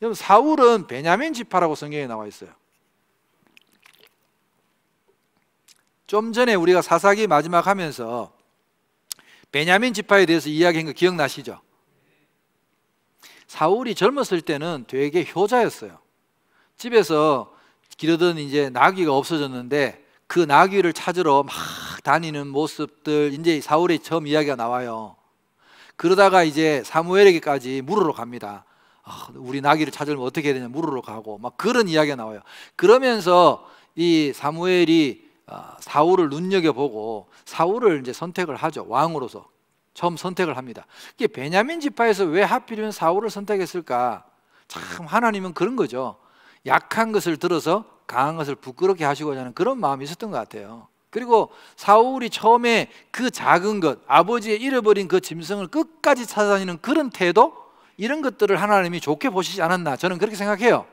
여러분, 사울은 베냐민 지파라고 성경에 나와 있어요. 좀 전에 우리가 사사기 마지막 하면서 베냐민 지파에 대해서 이야기한 거 기억나시죠? 사울이 젊었을 때는 되게 효자였어요. 집에서 기르던 이제 나귀가 없어졌는데 그 나귀를 찾으러 막 다니는 모습들, 이제 사울의 처음 이야기가 나와요. 그러다가 이제 사무엘에게까지 물으러 갑니다. 우리 나귀를 찾으려면 어떻게 해야 되냐 물으러 가고 막 그런 이야기가 나와요. 그러면서 이 사무엘이 사울을 눈여겨보고 사울을 이제 선택을 하죠. 왕으로서 처음 선택을 합니다. 이게 베냐민 지파에서 왜 하필이면 사울을 선택했을까? 참 하나님은 그런 거죠. 약한 것을 들어서 강한 것을 부끄럽게 하시고자 하는 그런 마음이 있었던 것 같아요. 그리고 사울이 처음에 그 작은 것, 아버지의 잃어버린 그 짐승을 끝까지 찾아다니는 그런 태도, 이런 것들을 하나님이 좋게 보시지 않았나, 저는 그렇게 생각해요.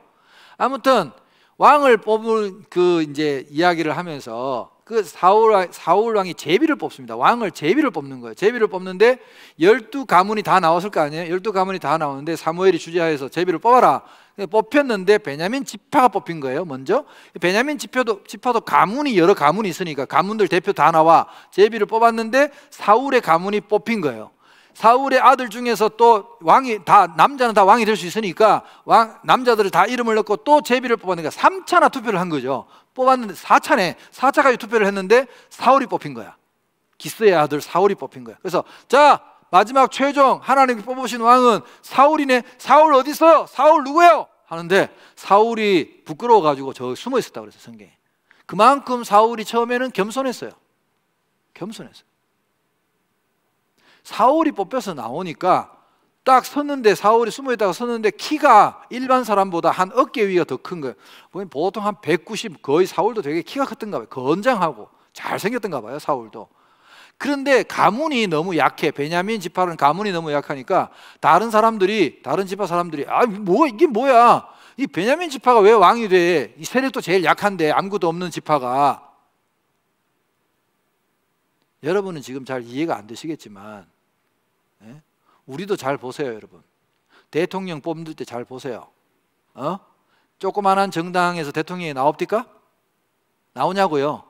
아무튼 왕을 뽑을 그 이제 이야기를 하면서 그 사울 왕이 제비를 뽑습니다. 왕을 제비를 뽑는 거예요. 제비를 뽑는데 12가문이 다 나왔을 거 아니에요. 12가문이 다 나오는데 사무엘이 주재하여서 제비를 뽑아라. 뽑혔는데 베냐민 지파가 뽑힌 거예요. 먼저 베냐민 지파도 가문이 여러 가문이 있으니까 가문들 대표 다 나와 제비를 뽑았는데 사울의 가문이 뽑힌 거예요. 사울의 아들 중에서 또 왕이 다, 남자는 다 왕이 될 수 있으니까 남자들을 다 이름을 넣고 또 제비를 뽑았으니까 3차나 투표를 한 거죠. 뽑았는데 4차까지 투표를 했는데 사울이 뽑힌 거야. 기스의 아들 사울이 뽑힌 거야. 그래서 자, 마지막 최종 하나님이 뽑으신 왕은 사울이네. 사울 어디 있어요? 사울 누구예요? 하는데 사울이 부끄러워가지고 저 숨어 있었다고 그랬어요, 성경에. 그만큼 사울이 처음에는 겸손했어요. 겸손했어요. 사울이 뽑혀서 나오니까 딱 섰는데, 사울이 숨어있다가 섰는데 키가 일반 사람보다 한 어깨 위가 더 큰 거예요. 보통 한 190, 거의 사울도 되게 키가 컸던가 봐요. 건장하고 잘생겼던가 봐요, 사울도. 그런데 가문이 너무 약해. 베냐민 지파는 가문이 너무 약하니까 다른 지파 사람들이 이게 뭐야, 이 베냐민 지파가 왜 왕이 돼? 이 세력도 제일 약한데, 아무것도 없는 지파가. 여러분은 지금 잘 이해가 안 되시겠지만 우리도 잘 보세요, 여러분. 대통령 뽑을 때 잘 보세요. 조그만한 정당에서 대통령이 나옵니까? 나오냐고요?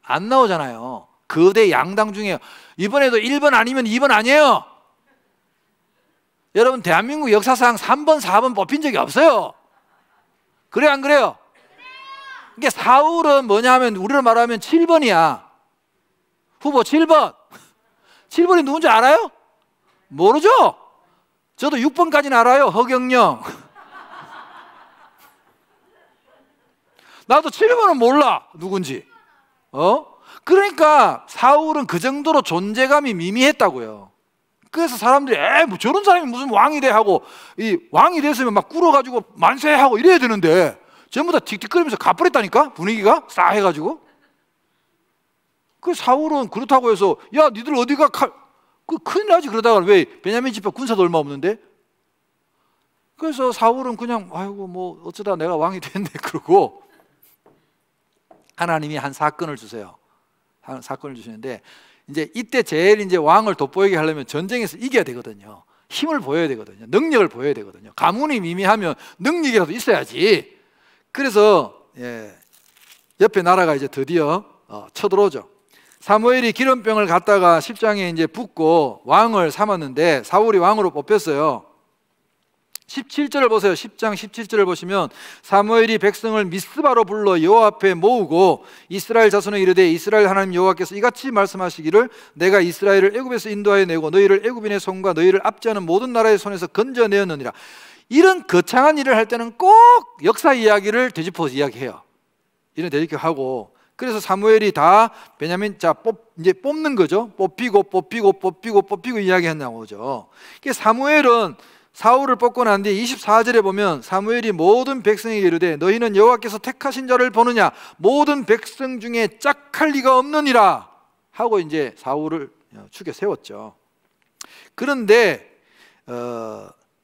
안 나오잖아요. 거대 양당 중에 이번에도 1번 아니면 2번 아니에요. 여러분, 대한민국 역사상 3번, 4번 뽑힌 적이 없어요. 그래요, 안 그래요? 이게 사울은 뭐냐면 우리로 말하면 7번이야. 후보 7번. 7번이 누군지 알아요? 모르죠? 저도 6번까지는 알아요. 허경영. 나도 7번은 몰라, 누군지. 그러니까 사울은 그 정도로 존재감이 미미했다고요. 그래서 사람들이 뭐 저런 사람이 무슨 왕이 돼 하고, 이 왕이 됐으면 막 꿇어가지고 만세하고 이래야 되는데 전부 다 틱틱거리면서 가버렸다니까, 분위기가 싸해가지고. 그 사울은 그렇다고 해서 야, 니들 어디가 큰일 나지. 그러다가 왜 베냐민 지파 군사도 얼마 없는데. 그래서 사울은 그냥 아이고 뭐 어쩌다 내가 왕이 됐네 그러고, 하나님이 한 사건을 주세요. 한 사건을 주시는데, 이제 이때 제일 이제 왕을 돋보이게 하려면 전쟁에서 이겨야 되거든요. 힘을 보여야 되거든요. 능력을 보여야 되거든요. 가문이 미미하면 능력이라도 있어야지. 그래서 옆에 나라가 이제 드디어 쳐들어오죠. 사무엘이 기름병을 갖다가 십장에 이제 붓고 왕을 삼았는데 사울이 왕으로 뽑혔어요. 17절을 보세요. 10장 17절을 보시면 사무엘이 백성을 미스바로 불러 여호와 앞에 모으고 이스라엘 자손에 이르되 이스라엘 하나님 여호와께서 이같이 말씀하시기를 내가 이스라엘을 애굽에서 인도하여 내고 너희를 애굽인의 손과 너희를 압제하는 모든 나라의 손에서 건져내었느니라. 이런 거창한 일을 할 때는 꼭 역사 이야기를 되짚어서 이야기해요. 이런 되짚하고, 그래서 사무엘이 다 베냐민 이제 뽑는 거죠. 뽑히고 이야기한 나오죠. 사무엘은 사울을 뽑고 난 뒤에 24절에 보면 사무엘이 모든 백성에게 이르되 너희는 여호와께서 택하신 자를 보느냐, 모든 백성 중에 짝할 리가 없느니라 하고 이제 사울을 축에 세웠죠. 그런데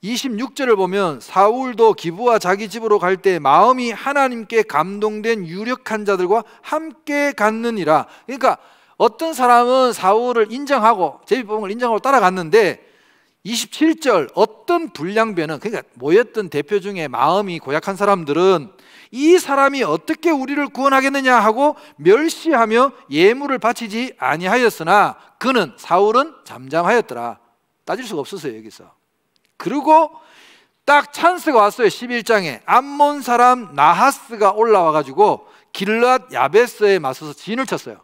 26절을 보면 사울도 기브와 자기 집으로 갈 때 마음이 하나님께 감동된 유력한 자들과 함께 갔느니라. 그러니까 어떤 사람은 사울을 인정하고 제비 뽑은 걸 인정하고 따라갔는데 27절 어떤 불량배는, 그러니까 모였던 대표 중에 마음이 고약한 사람들은 이 사람이 어떻게 우리를 구원하겠느냐 하고 멸시하며 예물을 바치지 아니하였으나 그는, 사울은 잠잠하였더라. 따질 수가 없었어요 여기서. 그리고 딱 찬스가 왔어요. 11장에 암몬 사람 나하스가 올라와 가지고 길르앗 야베스에 맞서서 진을 쳤어요.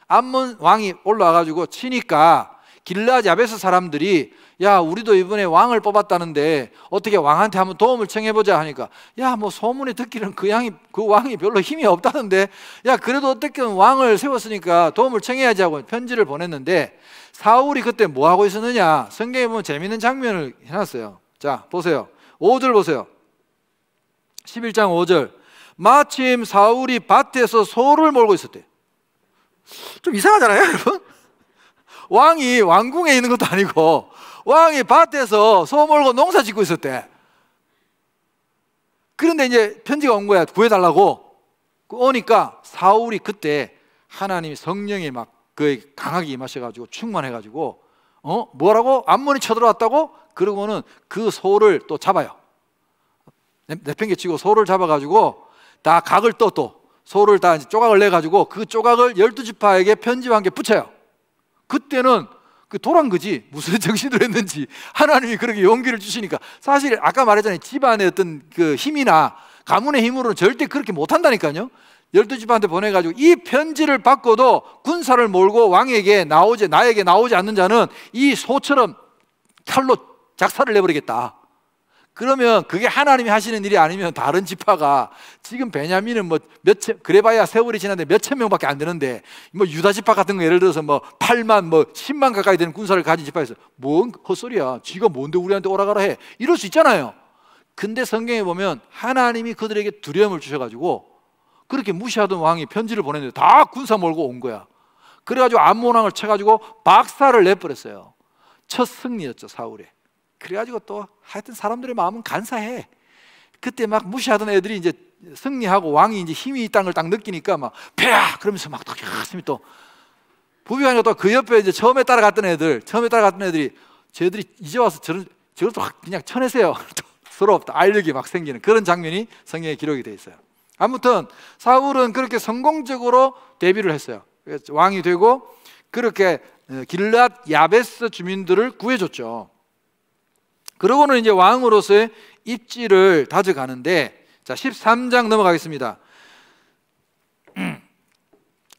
암몬 왕이 올라와 가지고 치니까 길르앗 야베스 사람들이 야, 우리도 이번에 왕을 뽑았다는데 어떻게 왕한테 한번 도움을 청해보자 하니까, 야, 뭐 소문에 듣기는 그 왕이 별로 힘이 없다는데, 야, 그래도 어떻게 왕을 세웠으니까 도움을 청해야지 하고 편지를 보냈는데, 사울이 그때 뭐 하고 있었느냐? 성경에 보면 재밌는 장면을 해놨어요. 자, 보세요. 5절 보세요. 11장 5절. 마침 사울이 밭에서 소를 몰고 있었대. 좀 이상하잖아요, 여러분? 왕이 왕궁에 있는 것도 아니고 왕이 밭에서 소 몰고 농사 짓고 있었대. 그런데 이제 편지가 온 거야. 구해달라고. 오니까 사울이 그때 하나님이 성령이 막 거의 강하게 임하셔가지고 충만해가지고 뭐라고? 암몬이 쳐들어왔다고? 그러고는 그 소를 또 잡아요. 내팽개치고 소를 잡아가지고 다 각을 또 소를 다 이제 조각을 내가지고 그 조각을 12지파에게 편지와 함께 붙여요. 그때는 그 도란 거지, 무슨 정신으로 했는지 하나님이 그렇게 용기를 주시니까. 사실 아까 말했잖아요, 집안의 어떤 그 힘이나 가문의 힘으로는 절대 그렇게 못한다니까요. 12지파한테 보내가지고 이 편지를 받고도 군사를 몰고 나에게 나오지 않는 자는 이 소처럼 칼로 작살을 내버리겠다. 그러면 그게 하나님이 하시는 일이 아니면 다른 지파가, 지금 베냐민은 뭐 그래봐야 세월이 지났는데 몇천 명밖에 안 되는데, 뭐 유다 지파 같은 거 예를 들어서 뭐 8만 10만 가까이 되는 군사를 가진 지파에서 뭔 헛소리야, 지가 뭔데 우리한테 오라가라 해, 이럴 수 있잖아요. 근데 성경에 보면 하나님이 그들에게 두려움을 주셔가지고 그렇게 무시하던 왕이 편지를 보냈는데 다 군사 몰고 온 거야. 그래가지고 암몬 왕을 쳐가지고 박살을 내버렸어요. 첫 승리였죠, 사울의. 그래가지고 또 하여튼 사람들의 마음은 간사해. 그때 막 무시하던 애들이 이제 승리하고 왕이 이제 힘이 있다는 걸 딱 느끼니까 막 패야 그러면서 막 또 열심히 또 부비하니까 또 그 옆에 이제 처음에 따라갔던 애들이 쟤들이 이제 와서 저걸 또 그냥 쳐내세요. 서로 알력이 막 생기는 그런 장면이 성경에 기록이 되어 있어요. 아무튼 사울은 그렇게 성공적으로 데뷔를 했어요. 왕이 되고 그렇게 길르앗 야베스 주민들을 구해줬죠. 그러고는 이제 왕으로서의 입지를 다져가는데, 자 13장 넘어가겠습니다.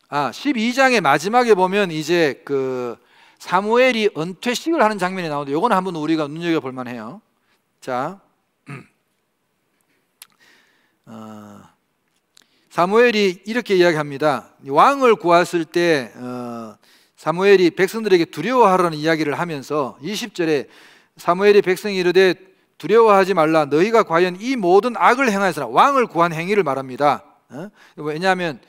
12장의 마지막에 보면 이제 그 사무엘이 은퇴식을 하는 장면이 나오는데 이거는 한번 우리가 눈여겨볼 만해요. 자 사무엘이 이렇게 이야기합니다. 왕을 구했을 때 사무엘이 백성들에게 두려워하라는 이야기를 하면서 20절에 사무엘이 백성이 이르되 두려워하지 말라, 너희가 과연 이 모든 악을 행하였으나, 왕을 구한 행위를 말합니다. 왜냐하면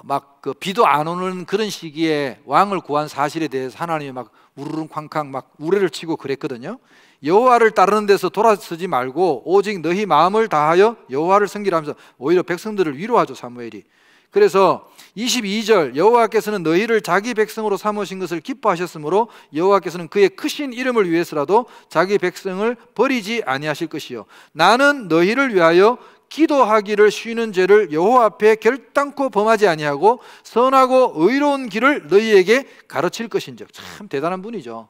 막 그 비도 안 오는 그런 시기에 왕을 구한 사실에 대해서 하나님이 막 우르릉 쾅쾅 막 우레를 치고 그랬거든요. 여호와를 따르는 데서 돌아서지 말고 오직 너희 마음을 다하여 여호와를 섬기라 하면서 오히려 백성들을 위로하죠, 사무엘이. 그래서 22절 여호와께서는 너희를 자기 백성으로 삼으신 것을 기뻐하셨으므로 여호와께서는 그의 크신 이름을 위해서라도 자기 백성을 버리지 아니하실 것이요 나는 너희를 위하여 기도하기를 쉬는 죄를 여호와 앞에 결단코 범하지 아니하고 선하고 의로운 길을 너희에게 가르칠 것인즉. 참 대단한 분이죠.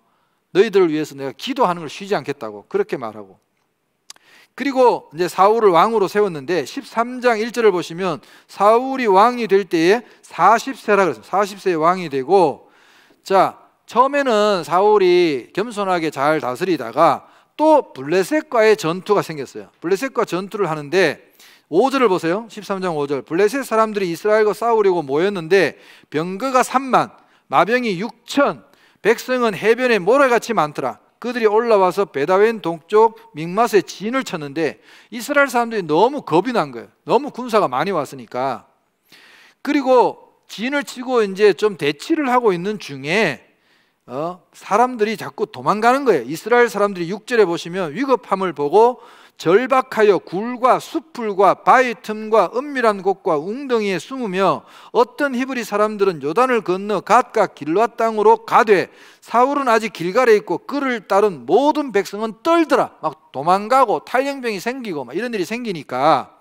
너희들을 위해서 내가 기도하는 걸 쉬지 않겠다고 그렇게 말하고, 그리고 이제 사울을 왕으로 세웠는데 13장 1절을 보시면 사울이 왕이 될 때에 40세라 그랬어요. 40세에 왕이 되고, 자 처음에는 사울이 겸손하게 잘 다스리다가 또 블레셋과의 전투가 생겼어요. 블레셋과 전투를 하는데 5절을 보세요. 13장 5절. 블레셋 사람들이 이스라엘과 싸우려고 모였는데 병거가 3만, 마병이 6천, 백성은 해변에 모래같이 많더라. 그들이 올라와서 베다웬 동쪽 믹맛에 진을 쳤는데 이스라엘 사람들이 너무 겁이 난 거예요. 너무 군사가 많이 왔으니까. 그리고 진을 치고 이제 좀 대치를 하고 있는 중에 사람들이 자꾸 도망가는 거예요. 이스라엘 사람들이 6절에 보시면 위급함을 보고 절박하여 굴과 수풀과 바위 틈과 은밀한 곳과 웅덩이에 숨으며 어떤 히브리 사람들은 요단을 건너 갓과 길르앗 땅으로 가되 사울은 아직 길갈에 있고 그를 따른 모든 백성은 떨더라. 막 도망가고 탈영병이 생기고 막 이런 일이 생기니까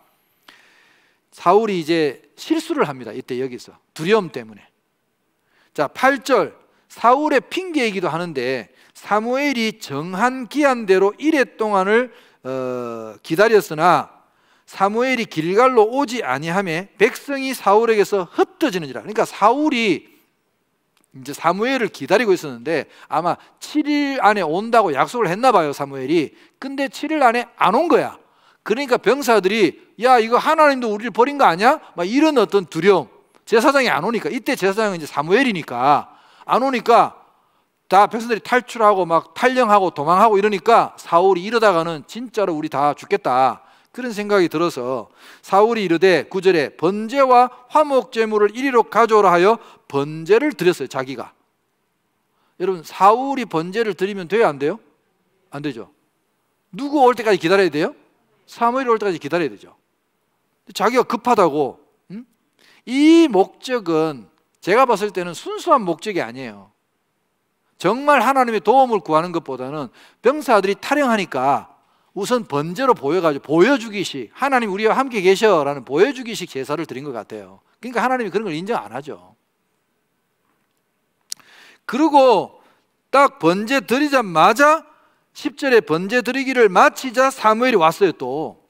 사울이 이제 실수를 합니다. 이때 여기서 두려움 때문에. 자, 8절 사울의 핑계이기도 하는데 사무엘이 정한 기한대로 이레 동안을 기다렸으나 사무엘이 길갈로 오지 아니하매 백성이 사울에게서 흩어지는지라. 그러니까 사울이 이제 사무엘을 기다리고 있었는데 아마 7일 안에 온다고 약속을 했나 봐요, 사무엘이. 근데 7일 안에 안 온 거야. 그러니까 병사들이 야, 이거 하나님도 우리를 버린 거 아니야? 막 이런 어떤 두려움. 제사장이 안 오니까, 이때 제사장은 이제 사무엘이니까 안 오니까 다 백성들이 탈출하고 막 탈영하고 도망하고 이러니까 사울이 이러다가는 진짜로 우리 다 죽겠다, 그런 생각이 들어서 사울이 이르되 9절에 번제와 화목 제물을 이리로 가져오라 하여 번제를 드렸어요. 자기가. 여러분, 사울이 번제를 드리면 돼요, 안 돼요? 안 되죠. 누구 올 때까지 기다려야 돼요? 사무엘이 올 때까지 기다려야 되죠. 자기가 급하다고. 이 목적은 제가 봤을 때는 순수한 목적이 아니에요. 정말 하나님의 도움을 구하는 것보다는 병사들이 탈영하니까 우선 번제로 보여가지고 보여주기식, 하나님 우리와 함께 계셔라는 보여주기식 제사를 드린 것 같아요. 그러니까 하나님이 그런 걸 인정 안 하죠. 그리고 딱 번제 드리자마자 10절에 번제 드리기를 마치자 사무엘이 왔어요 또.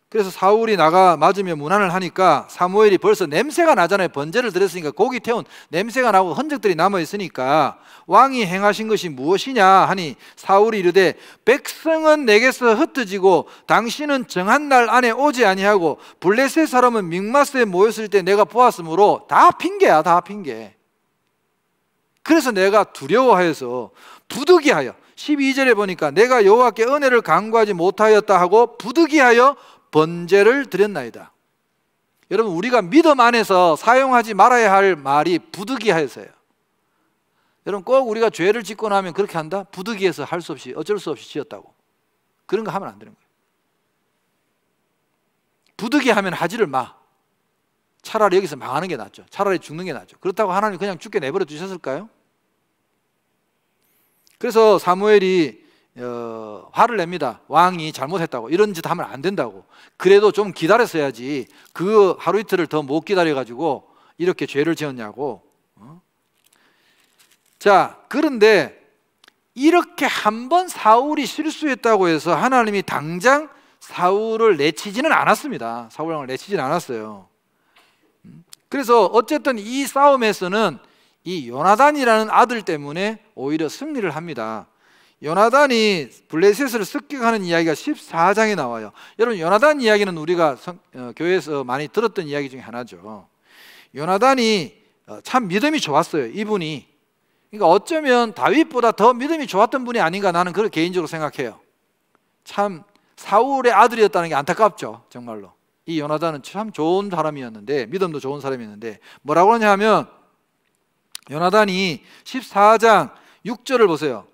그래서 사울이 나가 맞으며 문안을 하니까 사무엘이 벌써 냄새가 나잖아요. 번제를 드렸으니까 고기 태운 냄새가 나고 흔적들이 남아있으니까 왕이 행하신 것이 무엇이냐 하니 사울이 이르되 백성은 내게서 흩어지고 당신은 정한 날 안에 오지 아니하고 블레셋 사람은 믹마스에 모였을 때 내가 보았으므로 다 핑계야, 다 핑계. 그래서 내가 두려워하여서 부득이하여 12절에 보니까 내가 여호와께 은혜를 간구하지 못하였다 하고 부득이하여 번제를 드렸나이다. 여러분, 우리가 믿음 안에서 사용하지 말아야 할 말이 부득이하여서예요. 여러분, 꼭 우리가 죄를 짓고 나면 그렇게 한다? 부득이해서 할 수 없이 어쩔 수 없이 지었다고. 그런 거 하면 안 되는 거예요. 부득이하면 하지를 마. 차라리 여기서 망하는 게 낫죠. 차라리 죽는 게 낫죠. 그렇다고 하나님 그냥 죽게 내버려 두셨을까요? 그래서 사무엘이 화를 냅니다. 왕이 잘못했다고, 이런 짓 하면 안 된다고. 그래도 좀 기다렸어야지 그 하루 이틀을 더 못 기다려가지고 이렇게 죄를 지었냐고. 자, 그런데 이렇게 한번 사울이 실수했다고 해서 하나님이 당장 사울을 내치지는 않았습니다. 사울 왕을 내치지는 않았어요. 그래서 어쨌든 이 싸움에서는 이 요나단이라는 아들 때문에 오히려 승리를 합니다. 요나단이 블레셋을 습격하는 이야기가 14장에 나와요. 여러분, 요나단 이야기는 우리가 교회에서 많이 들었던 이야기 중에 하나죠. 요나단이 참 믿음이 좋았어요, 이분이. 그러니까 어쩌면 다윗보다 더 믿음이 좋았던 분이 아닌가, 나는 그렇게 개인적으로 생각해요. 참 사울의 아들이었다는 게 안타깝죠, 정말로. 이 요나단은 참 좋은 사람이었는데, 믿음도 좋은 사람이었는데, 뭐라고 하냐면 요나단이 14장 6절을 보세요.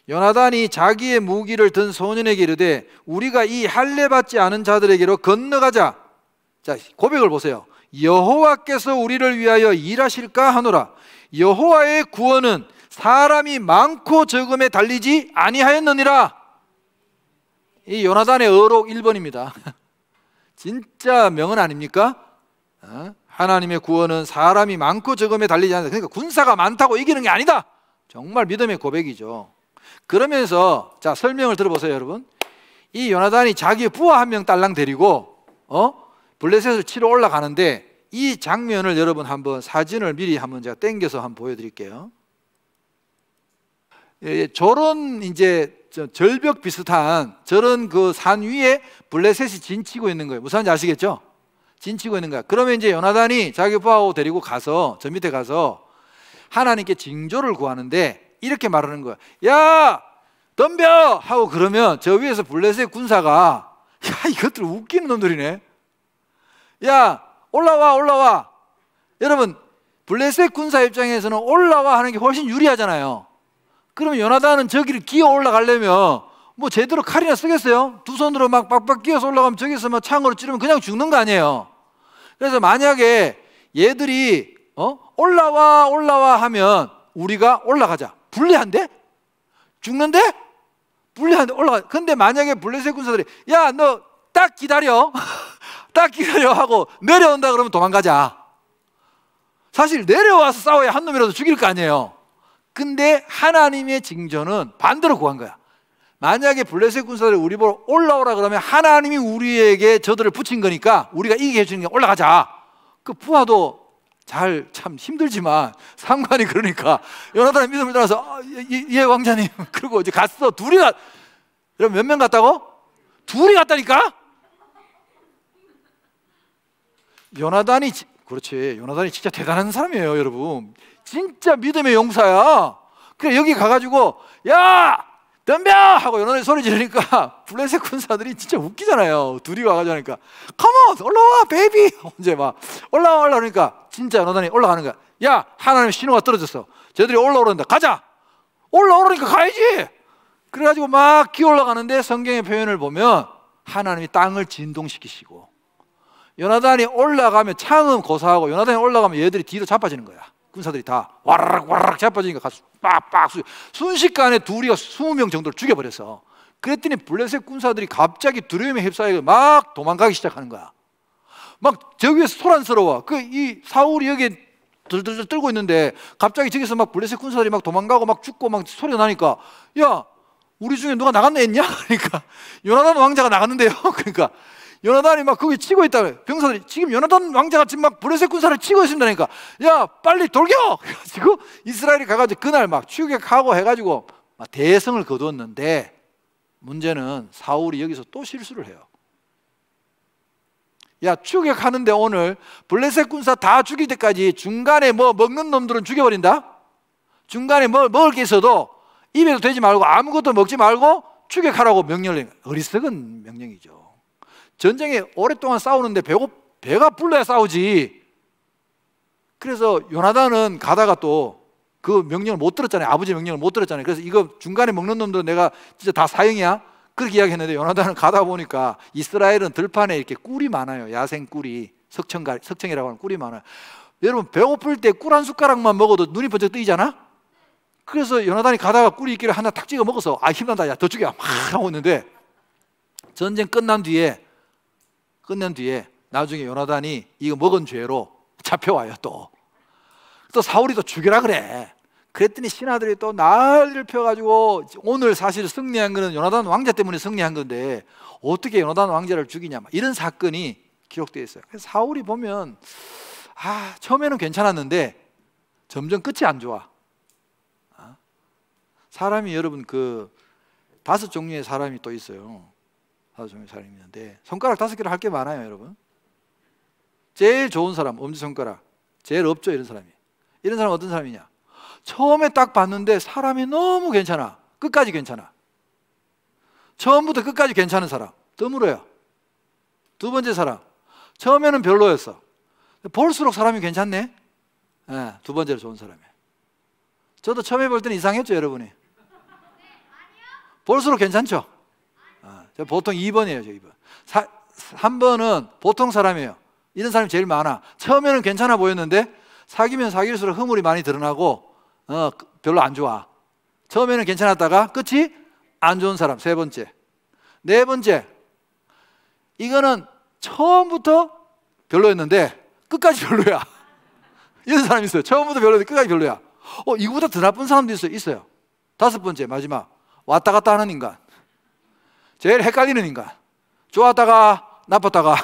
요나단이 자기의 무기를 든 소년에게 이르되 우리가 이 할례 받지 않은 자들에게로 건너가자. 자, 고백을 보세요. 여호와께서 우리를 위하여 일하실까 하노라. 여호와의 구원은 사람이 많고 적음에 달리지 아니하였느니라. 이 요나단의 어록 1번입니다. 진짜 명언 아닙니까? 하나님의 구원은 사람이 많고 적음에 달리지 않는다. 그러니까 군사가 많다고 이기는 게 아니다. 정말 믿음의 고백이죠. 그러면서 자, 설명을 들어보세요, 여러분. 이 요나단이 자기 부하 한 명 딸랑 데리고 블레셋을 치러 올라가는데, 이 장면을 여러분 한번 사진을 미리 한번 제가 땡겨서 한번 보여드릴게요. 저런 이제 절벽 비슷한 저런 그 산 위에 블레셋이 진치고 있는 거예요. 무슨 말인지 아시겠죠? 진치고 있는 거야. 그러면 이제 요나단이 자기 부하고 데리고 가서 저 밑에 가서 하나님께 징조를 구하는데 이렇게 말하는 거야. 야, 덤벼! 하고 그러면 저 위에서 블레셋 군사가, 야, 이것들 웃기는 놈들이네. 야, 올라와, 올라와. 여러분, 블레셋 군사 입장에서는 올라와 하는 게 훨씬 유리하잖아요. 그러면 요나단은 저기를 기어 올라가려면 뭐 제대로 칼이나 쓰겠어요? 두 손으로 막 빡빡 끼어서 올라가면 저기서 막 창으로 찌르면 그냥 죽는 거 아니에요. 그래서 만약에 얘들이 올라와 하면 우리가 올라가자. 불리한데? 죽는데? 불리한데 올라가. 근데 만약에 블레셋 군사들이 야, 너 딱 기다려. 딱 기다려 하고 내려온다 그러면 도망가자. 사실 내려와서 싸워야 한 놈이라도 죽일 거 아니에요. 근데 하나님의 징조는 반대로 구한 거야. 만약에 블레셋 군사들이 우리 보러 올라오라 그러면 하나님이 우리에게 저들을 붙인 거니까 우리가 이기게 해주는 게 올라가자. 그 부하도 참 힘들지만 상관이 그러니까 요나단의 믿음을 따라서 예 왕자님 그리고 이제 갔어. 둘이 여러분 몇 명 갔다고? 둘이 갔다니까? 요나단이 진짜 대단한 사람이에요, 여러분. 진짜 믿음의 용사야. 그래 여기 가가지고 야 덤벼 하고 요나단이 소리 지르니까 블레셋 군사들이 진짜 웃기잖아요. 둘이 와가지고 하니까 컴온 올라와 베이비 언제 막 올라와 그러니까 진짜 요나단이 올라가는 거야. 야 하나님의 신호가 떨어졌어. 쟤들이 올라오는데 가자. 올라오니까 가야지. 그래가지고 막 기어 올라가는데 성경의 표현을 보면 하나님이 땅을 진동시키시고 요나단이 올라가면 창은 고사하고 요나단이 올라가면 얘들이 뒤로 자빠지는 거야. 군사들이 다 와라락 자빠지니까 가서 빡빡 순식간에 둘이가 20명 정도를 죽여버렸어. 그랬더니 블레셋 군사들이 갑자기 두려움에 휩싸여 막 도망가기 시작하는 거야. 막 저기 위에서 소란스러워. 이 사울이 여기 들들들 떨고 있는데 갑자기 저기서 막 블레셋 군사들이 막 도망가고 막 죽고 막 소리가 나니까 야 우리 중에 누가 나갔나 했냐? 그러니까 요나단 왕자가 나갔는데요. 그러니까 요나단이 막 거기 치고 있다. 병사들이 지금 요나단 왕자가 지금 막 블레셋 군사를 치고 있습니다니까 야 빨리 돌겨. 그래가지고 이스라엘이 가가지고 그날 막 추격하고 해가지고 막 대성을 거두었는데 문제는 사울이 여기서 또 실수를 해요. 야 추격하는데 오늘 블레셋 군사 다 죽일 때까지 중간에 뭐 먹는 놈들은 죽여버린다. 중간에 뭐 먹을 게 있어도 입에도 대지 말고 아무것도 먹지 말고 추격하라고 명령을 해요. 어리석은 명령이죠. 전쟁에 오랫동안 싸우는데 배가 불러야 싸우지. 그래서 요나단은 가다가 또 그 명령을 못 들었잖아요. 아버지 명령을 못 들었잖아요. 그래서 이거 중간에 먹는 놈들 내가 진짜 다 사형이야? 그렇게 이야기했는데 요나단은 가다 보니까 이스라엘은 들판에 이렇게 꿀이 많아요. 야생 꿀이 석청이라고 하는 꿀이 많아요. 여러분 배고플 때 꿀 한 숟가락만 먹어도 눈이 번쩍 뜨이잖아. 그래서 요나단이 가다가 꿀이 있기를 하나 탁 찍어 먹어서 아 힘난다 야 더 죽여 막 하고 있는데 전쟁 끝난 뒤에 나중에 요나단이 이거 먹은 죄로 잡혀와요. 또 사울이 또 죽여라 그래. 그랬더니 신하들이 또 난리를 펴가지고 오늘 사실 승리한 거는 요나단 왕자 때문에 승리한 건데 어떻게 요나단 왕자를 죽이냐 막 이런 사건이 기록되어 있어요. 그래서 사울이 보면 처음에는 괜찮았는데 점점 끝이 안 좋아. 사람이 여러분 그 5종류의 사람이 또 있어요. 5종류의 사람이 있는데 손가락 5개로 할 게 많아요, 여러분. 제일 좋은 사람 엄지손가락, 제일 없죠 이런 사람이. 이런 사람은 어떤 사람이냐? 처음에 딱 봤는데 사람이 너무 괜찮아. 끝까지 괜찮아. 처음부터 끝까지 괜찮은 사람 드물어요. 두 번째 사람 처음에는 별로였어. 볼수록 사람이 괜찮네. 네, 두 번째로 좋은 사람이에요. 저도 처음에 볼 때는 이상했죠, 여러분이. 볼수록 괜찮죠. 저 보통 2번이에요. 저 2번. 3번은 보통 사람이에요. 이런 사람이 제일 많아. 처음에는 괜찮아 보였는데 사귀면 사귈수록 허물이 많이 드러나고 별로 안 좋아. 처음에는 괜찮았다가 끝이 안 좋은 사람. 3번째. 4번째, 이거는 처음부터 별로였는데 끝까지 별로야. 이런 사람이 있어요. 처음부터 별로였는데 끝까지 별로야. 이거보다 더 나쁜 사람도 있어요. 5번째, 마지막, 왔다 갔다 하는 인간. 제일 헷갈리는 인간. 좋았다가 나빴다가.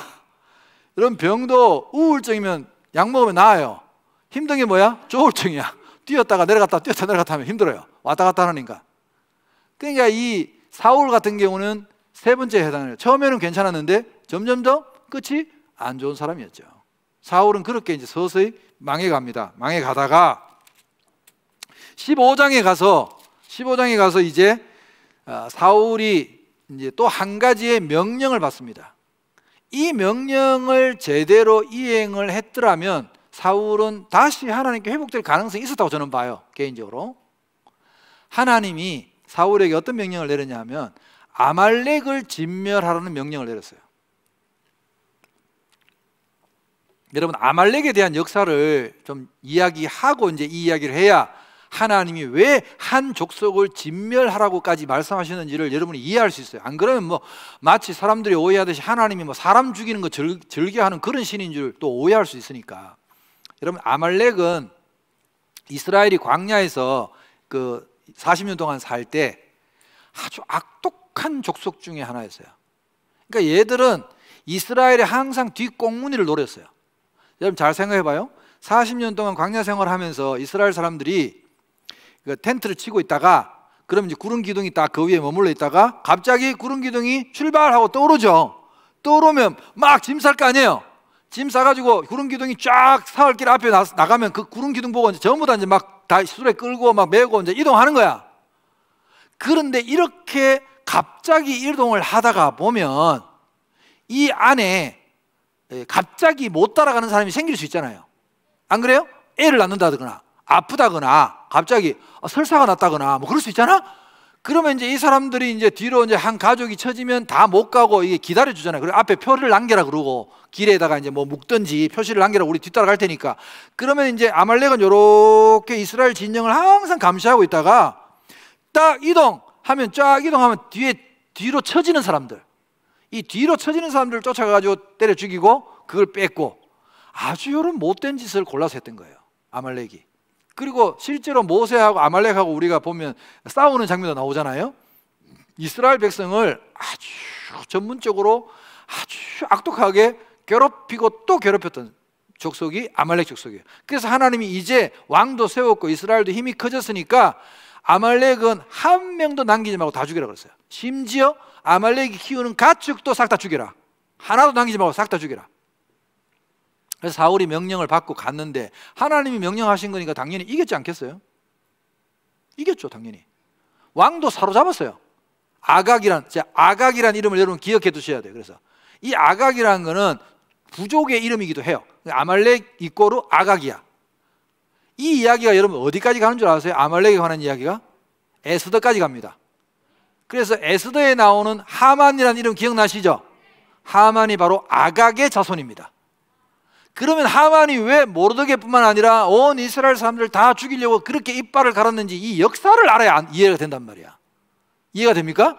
이런 병도 우울증이면 약 먹으면 나아요. 힘든 게 뭐야? 조울증이야. 뛰었다가 내려갔다 뛰었다 내려갔다 하면 힘들어요. 왔다 갔다 하는 인간. 그러니까 이 사울 같은 경우는 3번째에 해당해요. 처음에는 괜찮았는데 점점 더 끝이 안 좋은 사람이었죠. 사울은 그렇게 이제 서서히 망해갑니다. 망해가다가 15장에 가서 이제 사울이 이제 또 한 가지의 명령을 받습니다. 이 명령을 제대로 이행을 했더라면 사울은 다시 하나님께 회복될 가능성이 있었다고 저는 봐요. 개인적으로. 하나님이 사울에게 어떤 명령을 내렸냐 하면 아말렉을 진멸하라는 명령을 내렸어요. 여러분, 아말렉에 대한 역사를 좀 이야기하고 이제 이 이야기를 해야 하나님이 왜 한 족속을 진멸하라고까지 말씀하시는지를 여러분이 이해할 수 있어요. 안 그러면 뭐 마치 사람들이 오해하듯이 하나님이 뭐 사람 죽이는 거 즐겨하는 그런 신인 줄 또 오해할 수 있으니까. 여러분, 아말렉은 이스라엘이 광야에서 그 40년 동안 살 때 아주 악독한 족속 중에 하나였어요. 그러니까 얘들은 이스라엘의 항상 뒷꽁무니를 노렸어요. 여러분 잘 생각해 봐요. 40년 동안 광야 생활하면서 이스라엘 사람들이 그 텐트를 치고 있다가, 그럼 이제 구름 기둥이 딱 그 위에 머물러 있다가 갑자기 구름 기둥이 출발하고 떠오르죠. 떠오르면 막 짐 쌀 거 아니에요. 짐 싸가지고 구름 기둥이 쫙 사흘길 앞에 나가면 그 구름 기둥 보고 이제 전부 다 이제 막 다 수레 끌고 막 메고 이제 이동하는 거야. 그런데 이렇게 갑자기 이동을 하다가 보면 이 안에 갑자기 못 따라가는 사람이 생길 수 있잖아요. 안 그래요? 애를 낳는다거나 아프다거나 갑자기 설사가 났다거나 뭐 그럴 수 있잖아. 그러면 이제 이 사람들이 이제 뒤로 이제 한 가족이 쳐지면 다 못 가고 이게 기다려 주잖아요. 그리고 앞에 표를 남겨라 그러고 길에다가 이제 뭐 묶든지 표시를 남겨라, 우리 뒤따라갈 테니까. 그러면 이제 아말렉은 요렇게 이스라엘 진영을 항상 감시하고 있다가 딱 이동하면 쫙 이동하면 뒤로 쳐지는 사람들, 이 뒤로 쳐지는 사람들을 쫓아가지고 때려 죽이고 그걸 뺏고, 아주 이런 못된 짓을 골라서 했던 거예요, 아말렉이. 그리고 실제로 모세하고 아말렉하고 우리가 보면 싸우는 장면도 나오잖아요. 이스라엘 백성을 아주 전문적으로 아주 악독하게 괴롭히고 또 괴롭혔던 족속이 아말렉 족속이에요. 그래서 하나님이 이제 왕도 세웠고 이스라엘도 힘이 커졌으니까 아말렉은 한 명도 남기지 말고 다 죽이라 그랬어요. 심지어 아말렉이 키우는 가축도 싹 다 죽여라. 하나도 남기지 말고 싹 다 죽여라. 그래서 사울이 명령을 받고 갔는데 하나님이 명령하신 거니까 당연히 이겼지 않겠어요? 이겼죠, 당연히. 왕도 사로잡았어요. 아각이란 이름을 여러분 기억해 두셔야 돼요. 그래서 이 아각이라는 거는 부족의 이름이기도 해요. 아말렉 이꼬르 아각이야. 이 이야기가 여러분 어디까지 가는 줄 아세요? 아말렉에 관한 이야기가 에스더까지 갑니다. 그래서 에스더에 나오는 하만이라는 이름 기억나시죠? 하만이 바로 아각의 자손입니다. 그러면 하만이 왜 모르드게뿐만 아니라 온 이스라엘 사람들을 다 죽이려고 그렇게 이빨을 갈았는지 이 역사를 알아야 이해가 된단 말이야. 이해가 됩니까?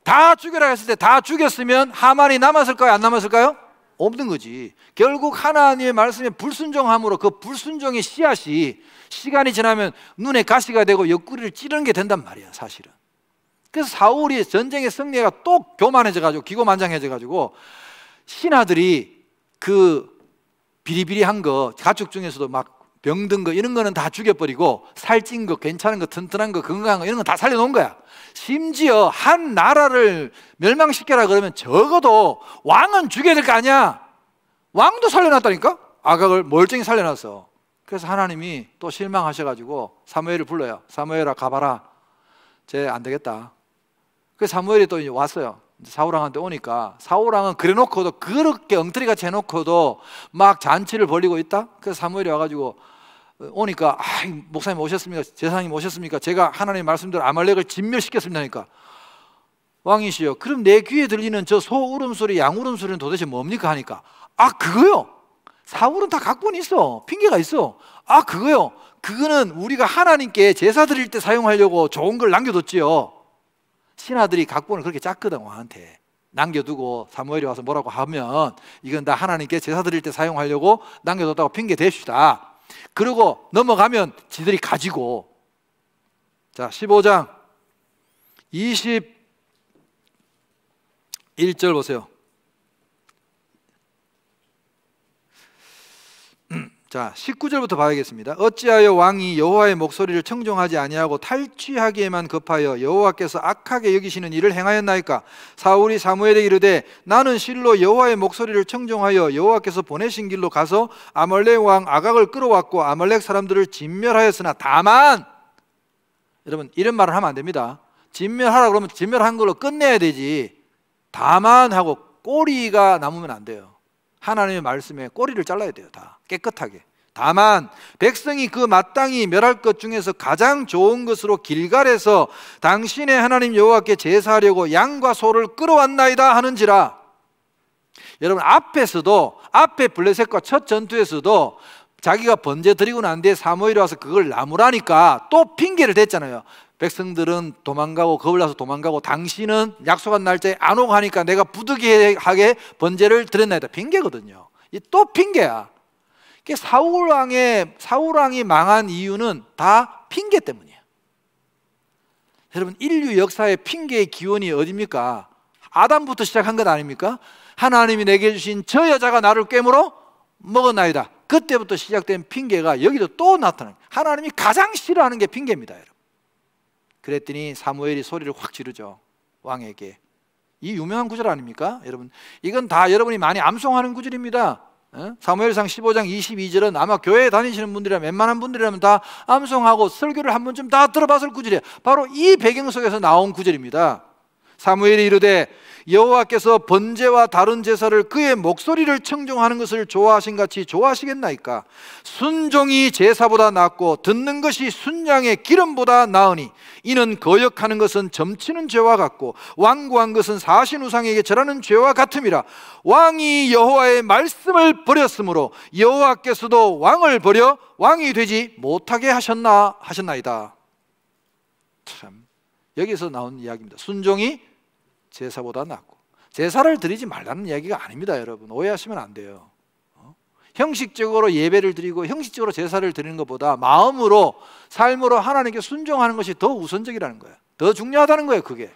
다 죽여라 했을 때 다 죽였으면 하만이 남았을까요? 안 남았을까요? 없는 거지. 결국 하나님의 말씀에 불순종함으로 그 불순종의 씨앗이 시간이 지나면 눈에 가시가 되고 옆구리를 찌르는 게 된단 말이야, 사실은. 그래서 사울이 전쟁의 승리가 또 교만해져가지고 기고만장해져가지고 신하들이 그 비리비리한 거, 가축 중에서도 막 병든 거 이런 거는 다 죽여버리고 살찐 거, 괜찮은 거, 튼튼한 거, 건강한 거 이런 거 다 살려놓은 거야. 심지어 한 나라를 멸망시켜라 그러면 적어도 왕은 죽여야 될 거 아니야. 왕도 살려놨다니까. 아각을 멀쩡히 살려놨어. 그래서 하나님이 또 실망하셔가지고 사무엘을 불러요. 사무엘아 가봐라. 쟤 안 되겠다. 그래서 사무엘이 또 이제 왔어요. 사울왕한테 오니까 사울왕은 그래놓고도 그렇게 엉터리같이 해놓고도 막 잔치를 벌이고 있다. 그래서 사무엘이 와가지고 오니까 목사님 오셨습니까? 제사장님 오셨습니까? 제가 하나님 말씀대로 아말렉을 진멸시켰습니다 하니까 왕이시여 그럼 내 귀에 들리는 저 소 울음소리 양 울음소리는 도대체 뭡니까? 하니까 그거요. 사울은 다 각본이 있어. 핑계가 있어. 그거요. 그거는 우리가 하나님께 제사 드릴 때 사용하려고 좋은 걸 남겨뒀지요. 신하들이 각본을 그렇게 짰거든. 왕한테 남겨두고 사무엘이 와서 뭐라고 하면 이건 다 하나님께 제사 드릴 때 사용하려고 남겨뒀다고 핑계 대시다. 그리고 넘어가면 지들이 가지고. 자 15장 21절 보세요. 자 19절부터 봐야겠습니다. 어찌하여 왕이 여호와의 목소리를 청종하지 아니하고 탈취하기에만 급하여 여호와께서 악하게 여기시는 일을 행하였나이까? 사울이 사무엘에게 이르되 나는 실로 여호와의 목소리를 청종하여 여호와께서 보내신 길로 가서 아말렉 왕 아각을 끌어왔고 아말렉 사람들을 진멸하였으나 다만, 여러분 이런 말을 하면 안 됩니다. 진멸하라 그러면 진멸한 걸로 끝내야 되지. 다만 하고 꼬리가 남으면 안 돼요. 하나님의 말씀에 꼬리를 잘라야 돼요. 다 깨끗하게. 다만 백성이 그 마땅히 멸할 것 중에서 가장 좋은 것으로 길갈에서 당신의 하나님 여호와께 제사하려고 양과 소를 끌어왔나이다 하는지라. 여러분, 앞에 블레셋과 첫 전투에서도 자기가 번제 드리고 난 뒤에 사무엘이 와서 그걸 나무라니까 또 핑계를 댔잖아요. 백성들은 도망가고 겁을 나서 도망가고 당신은 약속한 날짜에 안 오고 하니까 내가 부득이하게 번제를 드렸나이다. 핑계거든요. 또 핑계야. 사울 왕이 망한 이유는 다 핑계 때문이에요. 여러분, 인류 역사의 핑계의 기원이 어디입니까? 아담부터 시작한 것 아닙니까? 하나님이 내게 주신 저 여자가 나를 꿰물어 먹었나이다. 그때부터 시작된 핑계가 여기도 또 나타나요. 하나님이 가장 싫어하는 게 핑계입니다, 여러분. 그랬더니 사무엘이 소리를 확 지르죠, 왕에게. 이 유명한 구절 아닙니까? 여러분, 이건 다 여러분이 많이 암송하는 구절입니다. 사무엘상 15장 22절은 아마 교회에 다니시는 분들이라면, 웬만한 분들이라면 다 암송하고 설교를 한 번쯤 다 들어봤을 구절이에요. 바로 이 배경 속에서 나온 구절입니다. 사무엘이 이르되 여호와께서 번제와 다른 제사를 그의 목소리를 청종하는 것을 좋아하신 같이 좋아하시겠나이까? 순종이 제사보다 낫고 듣는 것이 순양의 기름보다 나으니 이는 거역하는 것은 점치는 죄와 같고 완고한 것은 사신 우상에게 절하는 죄와 같음이라. 왕이 여호와의 말씀을 버렸으므로 여호와께서도 왕을 버려 왕이 되지 못하게 하셨나이다. 참, 여기서 나온 이야기입니다. 순종이 제사보다 낫고. 제사를 드리지 말라는 이야기가 아닙니다, 여러분. 오해하시면 안 돼요. 형식적으로 예배를 드리고 형식적으로 제사를 드리는 것보다 마음으로, 삶으로 하나님께 순종하는 것이 더 우선적이라는 거예요. 더 중요하다는 거예요, 그게.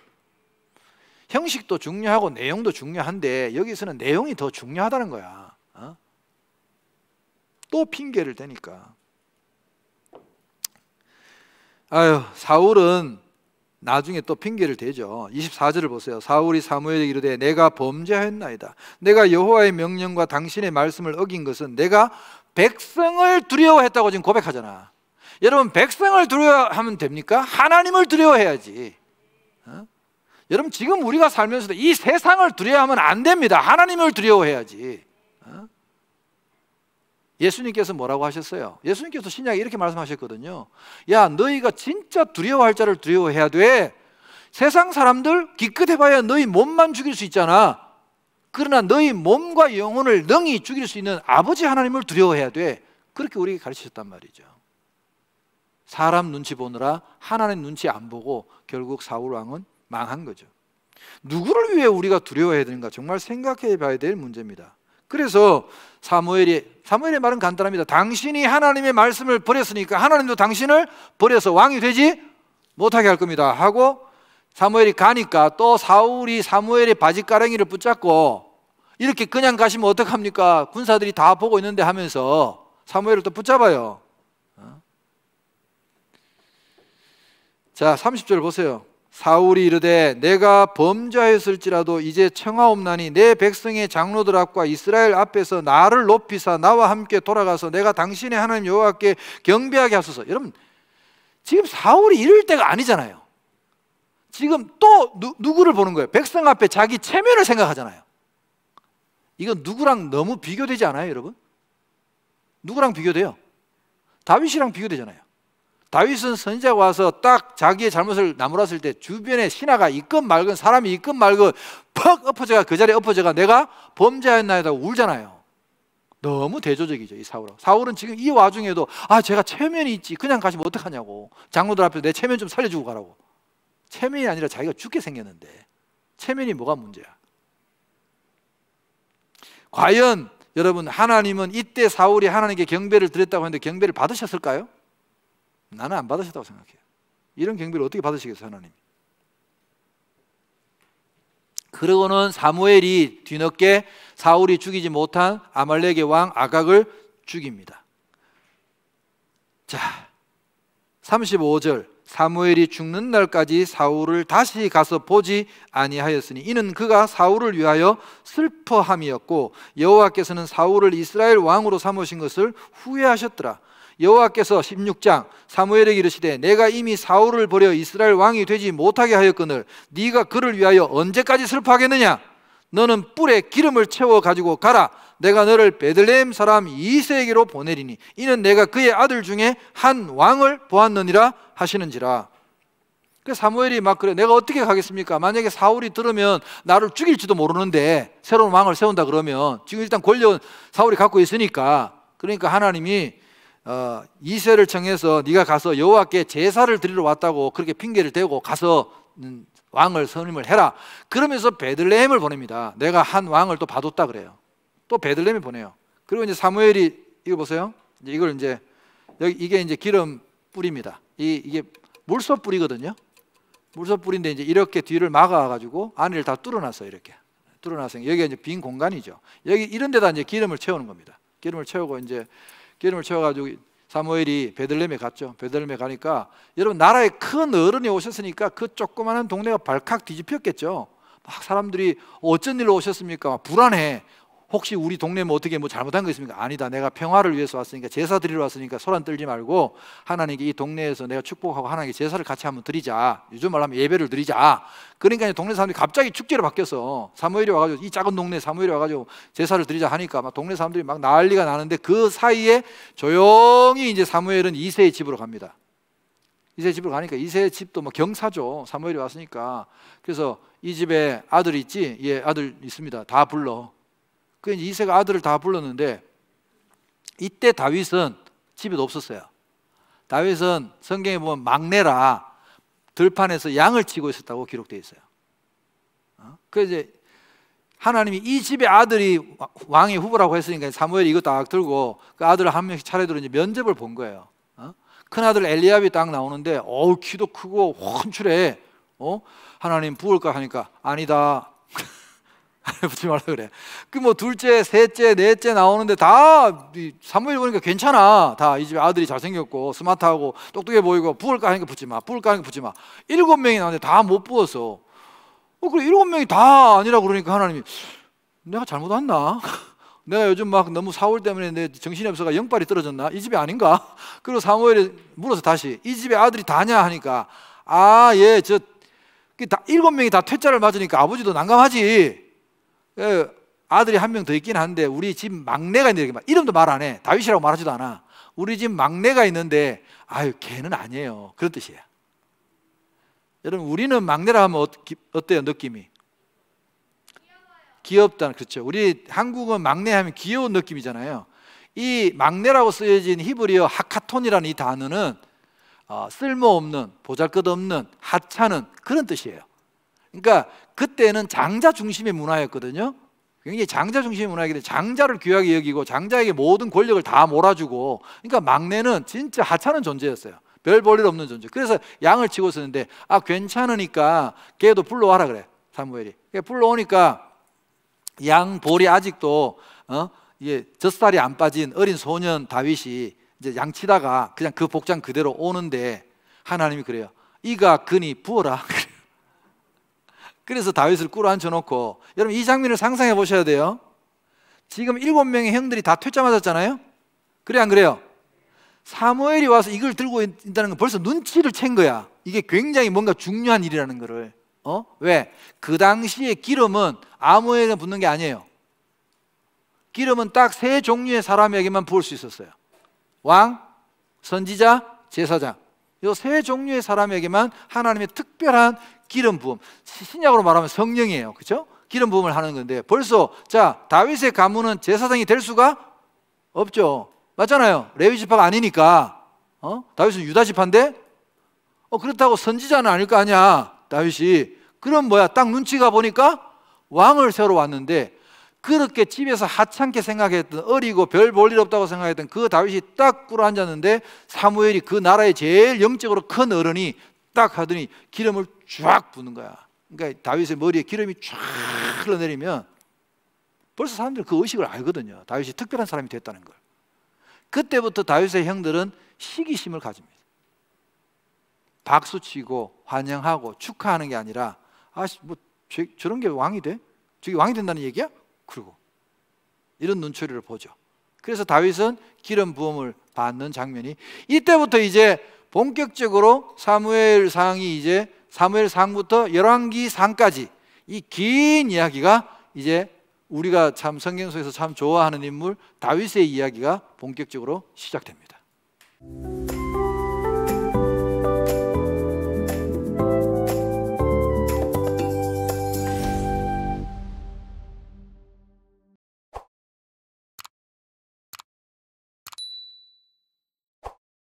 형식도 중요하고 내용도 중요한데 여기서는 내용이 더 중요하다는 거야. 또 핑계를 대니까. 아유, 사울은 나중에 또 핑계를 대죠. 24절을 보세요. 사울이 사무엘에게 이르되 내가 범죄하였나이다. 내가 여호와의 명령과 당신의 말씀을 어긴 것은 내가 백성을 두려워했다고 지금 고백하잖아. 여러분, 백성을 두려워하면 됩니까? 하나님을 두려워해야지. 여러분, 지금 우리가 살면서도 이 세상을 두려워하면 안 됩니다. 하나님을 두려워해야지. 예수님께서 뭐라고 하셨어요? 예수님께서 신약에 이렇게 말씀하셨거든요. 야, 너희가 진짜 두려워할 자를 두려워해야 돼. 세상 사람들 기껏해봐야 너희 몸만 죽일 수 있잖아. 그러나 너희 몸과 영혼을 능히 죽일 수 있는 아버지 하나님을 두려워해야 돼. 그렇게 우리에게 가르치셨단 말이죠. 사람 눈치 보느라 하나님 눈치 안 보고 결국 사울 왕은 망한 거죠. 누구를 위해 우리가 두려워해야 되는가 정말 생각해 봐야 될 문제입니다. 그래서 사무엘의 말은 간단합니다. 당신이 하나님의 말씀을 버렸으니까 하나님도 당신을 버려서 왕이 되지 못하게 할 겁니다 하고 사무엘이 가니까 또 사울이 사무엘의 바지가랑이를 붙잡고 이렇게 그냥 가시면 어떡합니까? 군사들이 다 보고 있는데 하면서 사무엘을 또 붙잡아요. 자, 30절 보세요. 사울이 이르되 내가 범죄하였을지라도 이제 청하옵나니 내 백성의 장로들 앞과 이스라엘 앞에서 나를 높이사 나와 함께 돌아가서 내가 당신의 하나님 여호와께 경배하게 하소서. 여러분, 지금 사울이 이럴 때가 아니잖아요. 지금 또 누구를 보는 거예요? 백성 앞에 자기 체면을 생각하잖아요. 이건 누구랑 너무 비교되지 않아요, 여러분? 누구랑 비교돼요? 다윗이랑 비교되잖아요. 다윗은 선지자가 와서 딱 자기의 잘못을 나무랐을 때 주변에 신하가 있건 말건 사람이 있건 말건 퍽 엎어져가 그 자리에 엎어져가 내가 범죄하였나이다 울잖아요. 너무 대조적이죠, 이 사울은. 사울은 지금 이 와중에도 제가 체면이 있지 그냥 가시면 어떡하냐고, 장로들 앞에서 내 체면 좀 살려주고 가라고. 체면이 아니라 자기가 죽게 생겼는데 체면이 뭐가 문제야? 과연 여러분, 하나님은 이때 사울이 하나님께 경배를 드렸다고 했는데 경배를 받으셨을까요? 나는 안 받으셨다고 생각해요. 이런 경배를 어떻게 받으시겠어요, 하나님? 그러고는 사무엘이 뒤늦게 사울이 죽이지 못한 아말렉의 왕 아각을 죽입니다. 자, 35절 사무엘이 죽는 날까지 사울을 다시 가서 보지 아니하였으니 이는 그가 사울을 위하여 슬퍼함이었고 여호와께서는 사울을 이스라엘 왕으로 삼으신 것을 후회하셨더라. 여호와께서 16장 사무엘에게 이르시되 내가 이미 사울을 버려 이스라엘 왕이 되지 못하게 하였거늘 네가 그를 위하여 언제까지 슬퍼하겠느냐? 너는 뿔에 기름을 채워 가지고 가라. 내가 너를 베들레헴 사람 이새에게로 보내리니 이는 내가 그의 아들 중에 한 왕을 보았느니라 하시는지라. 그 사무엘이 막 그래, 내가 어떻게 가겠습니까? 만약에 사울이 들으면 나를 죽일지도 모르는데 새로운 왕을 세운다 그러면, 지금 일단 권력은 사울이 갖고 있으니까, 그러니까 하나님이 이새를 청해서 네가 가서 여호와께 제사를 드리러 왔다고 그렇게 핑계를 대고 가서 왕을 선임을 해라. 그러면서 베들레헴을 보냅니다. 내가 한 왕을 또 봐뒀다 그래요. 또 베들레헴에 보내요. 그리고 이제 사무엘이 이거 보세요. 이걸 이제 여기 이게 이제 기름 뿌립니다. 이게 물소 뿌리거든요. 물소 뿌린데 이제 이렇게 뒤를 막아가지고 안을 다 뚫어놨어요. 이렇게 뚫어놨어요. 여기가 이제 빈 공간이죠. 여기 이런 데다 이제 기름을 채우는 겁니다. 기름을 채우고 이제 기름을 채워가지고 사무엘이 베들레헴에 갔죠. 베들레헴에 가니까 여러분, 나라에 큰 어른이 오셨으니까 그 조그마한 동네가 발칵 뒤집혔겠죠. 막 사람들이 어쩐 일로 오셨습니까? 막 불안해. 혹시 우리 동네 뭐 어떻게 뭐 잘못한 거 있습니까? 아니다, 내가 평화를 위해서 왔으니까, 제사 드리러 왔으니까 소란 떨지 말고 하나님께 이 동네에서 내가 축복하고 하나님께 제사를 같이 한번 드리자. 요즘 말하면 예배를 드리자. 그러니까 동네 사람들이 갑자기 축제로 바뀌어서 사무엘이 와가지고, 이 작은 동네 사무엘이 와가지고 제사를 드리자 하니까 막 동네 사람들이 막 난리가 나는데, 그 사이에 조용히 이제 사무엘은 이새의 집으로 갑니다. 이새 집으로 가니까 이새의 집도 뭐 경사죠. 사무엘이 왔으니까. 그래서 이 집에 아들 있지? 예, 아들 있습니다. 다 불러. 그 이새가 아들을 다 불렀는데, 이때 다윗은 집에도 없었어요. 다윗은 성경에 보면 막내라 들판에서 양을 치고 있었다고 기록되어 있어요. 그래서 이제 하나님이 이 집의 아들이 왕의 후보라고 했으니까 사무엘이 이거 딱 들고 그 아들을 한 명씩 차례대로 이제 면접을 본 거예요. 큰 아들 엘리압이 딱 나오는데, 키도 크고 훤출해. 하나님 부을까 하니까 아니다. 붙지 말라 그래. 그 뭐 둘째, 셋째, 넷째 나오는데 다 사무엘 보니까 괜찮아. 다 이 집에 아들이 잘생겼고 스마트하고 똑똑해 보이고, 부을까 하니까 붙지 마. 부을까 하니까 붙지 마. 7명이 나오는데 다 못 부었어. 그래 7명이 다 아니라 그러니까 하나님이, 내가 잘못했나? 내가 요즘 막 너무 사울 때문에 내 정신이 없어가 영빨이 떨어졌나? 이 집이 아닌가? 그리고 사무엘이 물어서 다시, 이 집에 아들이 다냐 하니까, 예, 7명이 다 퇴짜를 맞으니까 아버지도 난감하지. 아들이 한 명 더 있긴 한데 우리 집 막내가 있는데, 이름도 말 안 해. 다윗이라고 말하지도 않아. 우리 집 막내가 있는데, 걔는 아니에요. 그런 뜻이에요. 여러분, 우리는 막내라 하면 어때요? 느낌이 귀엽다. 그렇죠. 우리 한국은 막내 하면 귀여운 느낌이잖아요. 이 막내라고 쓰여진 히브리어 하카톤이라는 이 단어는 쓸모없는, 보잘것없는, 하찮은 그런 뜻이에요. 그러니까 그때는 장자 중심의 문화였거든요. 굉장히 장자 중심의 문화이기 때문에 장자를 귀하게 여기고 장자에게 모든 권력을 다 몰아주고, 그러니까 막내는 진짜 하찮은 존재였어요. 별 볼 일 없는 존재. 그래서 양을 치고 있었는데, 괜찮으니까 걔도 불러와라 그래, 사무엘이. 불러오니까 양 볼이 아직도 이게 젖살이 안 빠진 어린 소년 다윗이 이제 양 치다가 그냥 그 복장 그대로 오는데, 하나님이 그래요. 이가 그니 부어라. 그래서 다윗을 꿇어 앉혀놓고, 여러분 이 장면을 상상해 보셔야 돼요. 지금 7명의 형들이 다 퇴짜 맞았잖아요. 그래 안 그래요? 사무엘이 와서 이걸 들고 있다는 건 벌써 눈치를 챈 거야. 이게 굉장히 뭔가 중요한 일이라는 거를. 왜? 그 당시에 기름은 아무에나 붓는 게 아니에요. 기름은 딱 3종류의 사람에게만 부을 수 있었어요. 왕, 선지자, 제사장. 이 3종류의 사람에게만 하나님의 특별한 기름 부음, 신약으로 말하면 성령이에요. 그렇죠? 기름 부음을 하는 건데, 벌써 다윗의 가문은 제사장이 될 수가 없죠. 맞잖아요. 레위 지파가 아니니까. 다윗은 유다 지파인데, 그렇다고 선지자는 아닐 거 아니야, 다윗이. 그럼 딱 눈치가 보니까 왕을 세우러 왔는데, 그렇게 집에서 하찮게 생각했던, 어리고 별 볼 일 없다고 생각했던 그 다윗이 딱 꿇어 앉았는데, 사무엘이 그 나라의 제일 영적으로 큰 어른이 딱 하더니 기름을 쫙 부는 거야. 그러니까 다윗의 머리에 기름이 쫙 흘러내리면 벌써 사람들은 그 의식을 알거든요. 다윗이 특별한 사람이 됐다는 걸. 그때부터 다윗의 형들은 시기심을 가집니다. 박수치고 환영하고 축하하는 게 아니라, 저런 게 왕이 돼? 저게 왕이 된다는 얘기야? 그리고 이런 눈초리를 보죠. 그래서 다윗은 기름 부음을 받는 장면이, 이때부터 이제 본격적으로 사무엘상이 이제 사무엘상부터 열왕기상까지 이 긴 이야기가 이제 우리가 참 성경 속에서 참 좋아하는 인물 다윗의 이야기가 본격적으로 시작됩니다.